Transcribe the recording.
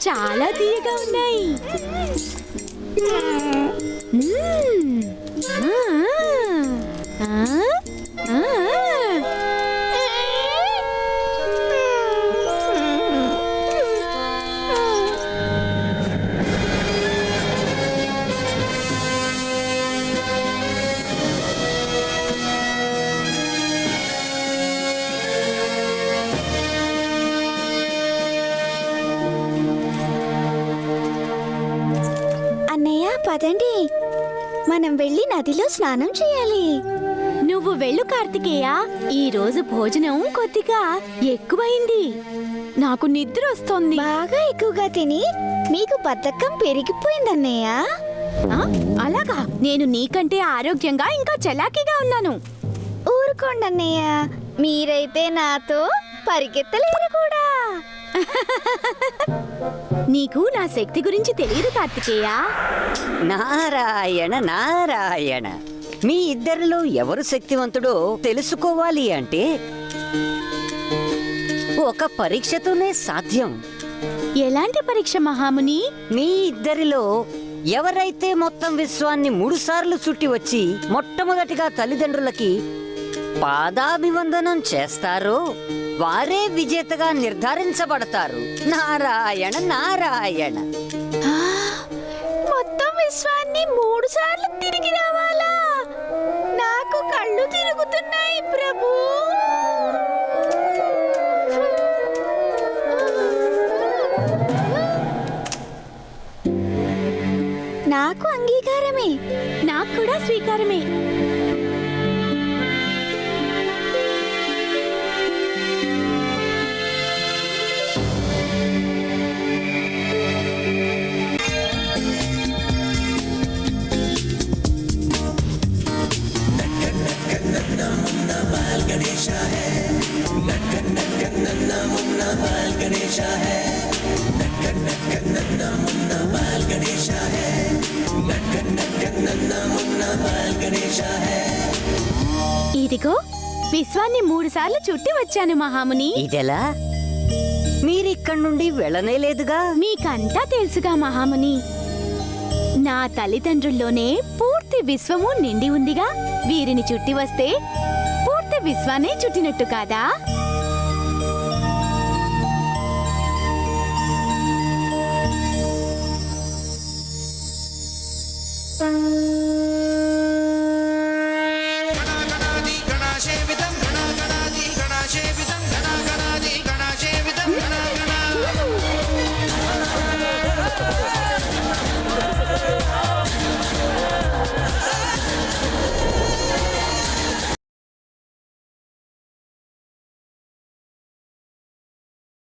చాలా తీయగా ఉన్నాయి. పదండి, మనం వెళ్ళి నదిలో స్నానం చేయాలి. నువ్వు వెళ్ళు కార్తికేయ. ఈ రోజు భోజనం కొద్దిగా ఎక్కువైంది. నాకు నిద్ర వస్తోంది. బాగా ఎక్కువగా తిని మీకు బద్ధకం పెరిగిపోయిందన్నయ్య. అలాగా? నేను నీకంటే ఆరోగ్యంగా ఇంకా చలాకీగా ఉన్నాను. ఊరుకోండి అన్నయ్య, మీరైతే నాతో పరిగెత్తలేరు కూడా. నీకు నా శక్తి గురించి తెలియదు కార్తికేయ. నారాయణ నారాయణ, మీ ఇద్దరిలో ఎవరు శక్తివంతుడో తెలుసుకోవాలి అంటే ఒక పరీక్షతోనే సాధ్యం. ఎలాంటి పరీక్ష మహాముని? మీ ఇద్దరిలో ఎవరైతే మొత్తం విశ్వాన్ని 3 సార్లు చుట్టి వచ్చి మొట్టమొదటిగా తల్లిదండ్రులకి పాదాభివందనం చేస్తారో వారే విజేతగా నిర్ధారించబడతారు. నారాయణ నారాయణ. మొత్తం విశ్వాన్ని 3 సార్లు తిరిగి రావాలా? నాకు కళ్ళు తిరుగుతున్నాయి ప్రభు. నాకు అంగీకారమే. నాకు కూడా స్వీకారమే. ఇదిగో విశ్వాన్ని 3 సార్లు చుట్టి వచ్చాను మహాముని. ఇదెలా? మీరిక్కడి నుండి వెళ్ళనే లేదుగా. మీకంతా తెలుసుగా మహాముని. నా తల్లిదండ్రుల్లోనే పూర్తి విశ్వము నిండి ఉందిగా. వీరిని చుట్టి వస్తే పూర్తి విశ్వాన్ని చుట్టినట్టు కాదా?